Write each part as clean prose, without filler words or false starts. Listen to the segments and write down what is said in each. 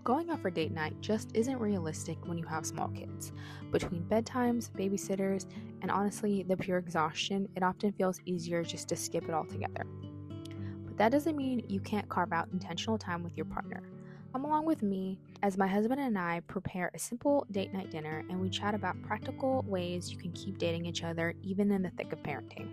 Going out for date night just isn't realistic when you have small kids. Between bedtimes, babysitters, and honestly, the pure exhaustion, it often feels easier just to skip it altogether. But that doesn't mean you can't carve out intentional time with your partner. Come along with me as my husband and I prepare a simple date night dinner and we chat about practical ways you can keep dating each other even in the thick of parenting.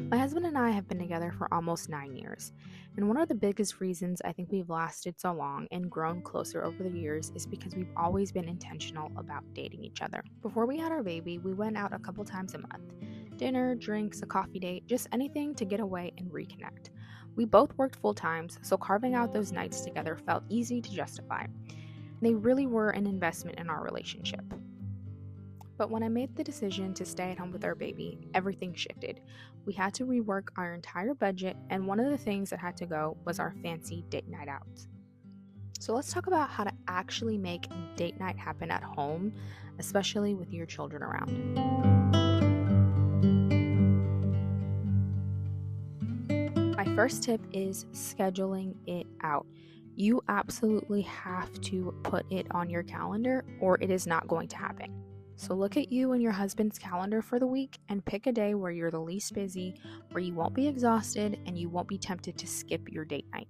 My husband and I have been together for almost 9 years, and one of the biggest reasons I think we've lasted so long and grown closer over the years is because we've always been intentional about dating each other. Before we had our baby, we went out a couple times a month. Dinner, drinks, a coffee date, just anything to get away and reconnect. We both worked full times, so carving out those nights together felt easy to justify. They really were an investment in our relationship. But when I made the decision to stay at home with our baby, everything shifted. We had to rework our entire budget, and one of the things that had to go was our fancy date night outs. So let's talk about how to actually make date night happen at home, especially with your children around. My first tip is scheduling it out. You absolutely have to put it on your calendar or it is not going to happen. So look at you and your husband's calendar for the week and pick a day where you're the least busy, where you won't be exhausted, and you won't be tempted to skip your date night.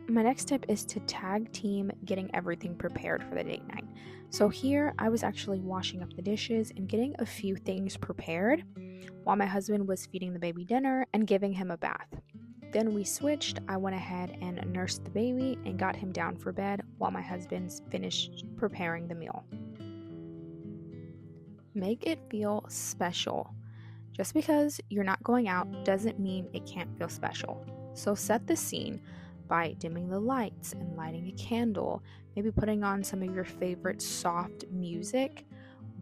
My next tip is to tag team getting everything prepared for the date night. So here I was actually washing up the dishes and getting a few things prepared while my husband was feeding the baby dinner and giving him a bath. Then we switched. I went ahead and nursed the baby and got him down for bed while my husband finished preparing the meal. Make it feel special. Just because you're not going out doesn't mean it can't feel special. So set the scene by dimming the lights and lighting a candle, maybe putting on some of your favorite soft music.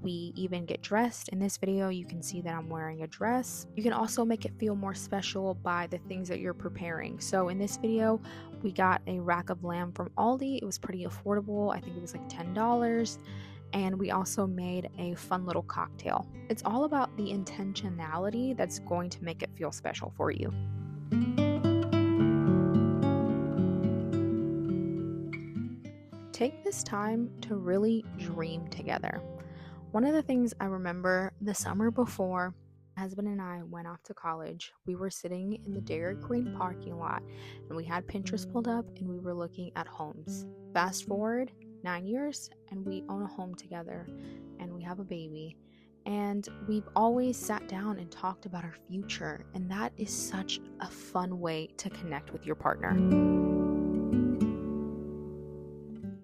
We even get dressed. In this video, you can see that I'm wearing a dress. You can also make it feel more special by the things that you're preparing. So in this video, we got a rack of lamb from Aldi. It was pretty affordable. I think it was like $10. And we also made a fun little cocktail. It's all about the intentionality that's going to make it feel special for you. Take this time to really dream together. One of the things I remember the summer before my husband and I went off to college, we were sitting in the Dairy Queen parking lot and we had Pinterest pulled up and we were looking at homes. Fast forward 9 years and we own a home together and we have a baby, and we've always sat down and talked about our future, and that is such a fun way to connect with your partner.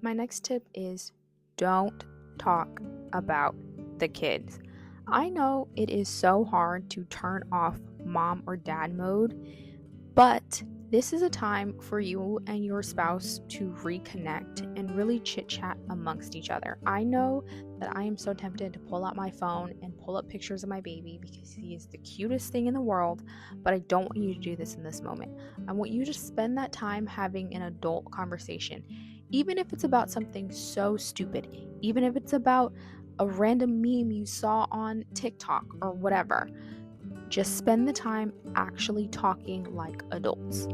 My next tip is don't talk about the kids. I know it is so hard to turn off mom or dad mode, but this is a time for you and your spouse to reconnect and really chit-chat amongst each other. I know that I am so tempted to pull out my phone and pull up pictures of my baby because he is the cutest thing in the world, but I don't want you to do this in this moment. I want you to spend that time having an adult conversation, even if it's about something so stupid, even if it's about a random meme you saw on TikTok or whatever. Just spend the time actually talking like adults.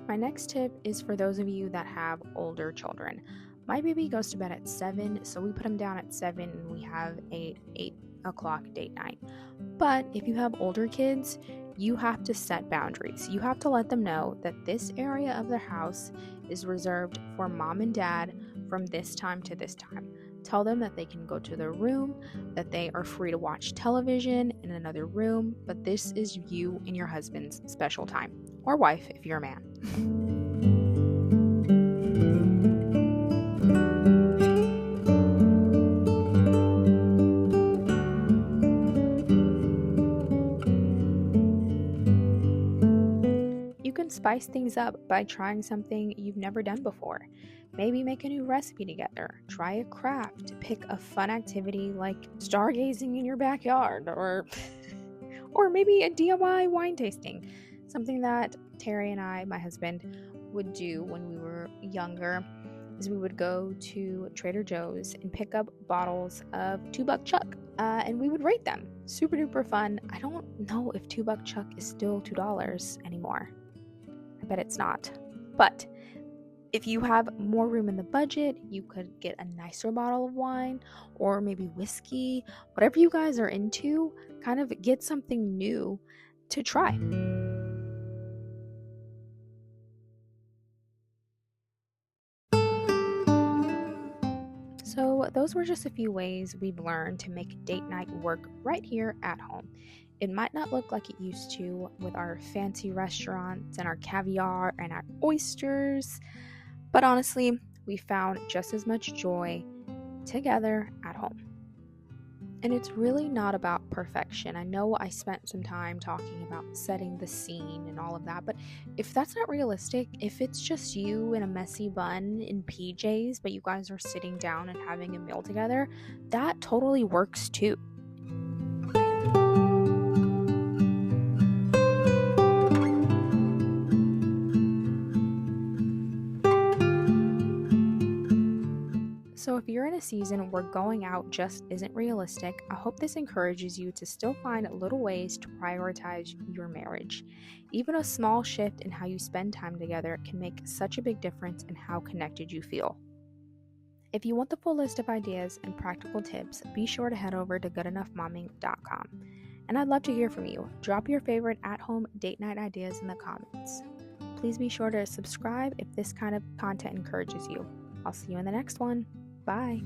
My next tip is for those of you that have older children. My baby goes to bed at 7, so we put him down at 7 and we have a 8 o'clock date night. But if you have older kids, you have to set boundaries. You have to let them know that this area of the house is reserved for mom and dad from this time to this time. Tell them that they can go to their room, that they are free to watch television in another room, but this is you and your husband's special time, or wife if you're a man. You can spice things up by trying something you've never done before. Maybe make a new recipe together. Try a craft. Pick a fun activity like stargazing in your backyard or maybe a DIY wine tasting. Something that Terry and I, my husband, would do when we were younger. is we would go to Trader Joe's and pick up bottles of 2-Buck Chuck, and we would rate them. Super duper fun. I don't know if 2-Buck Chuck is still $2 anymore. I bet it's not. But if you have more room in the budget, you could get a nicer bottle of wine or maybe whiskey, whatever you guys are into, kind of get something new to try. So those were just a few ways we've learned to make date night work right here at home. It might not look like it used to with our fancy restaurants and our caviar and our oysters, but honestly, we found just as much joy together at home. And it's really not about perfection. I know I spent some time talking about setting the scene and all of that, but if that's not realistic, if it's just you in a messy bun in PJs, but you guys are sitting down and having a meal together, that totally works too. So if you're in a season where going out just isn't realistic, I hope this encourages you to still find little ways to prioritize your marriage. Even a small shift in how you spend time together can make such a big difference in how connected you feel. If you want the full list of ideas and practical tips, be sure to head over to goodenoughmomming.com. And I'd love to hear from you. Drop your favorite at-home date night ideas in the comments. Please be sure to subscribe if this kind of content encourages you. I'll see you in the next one. Bye.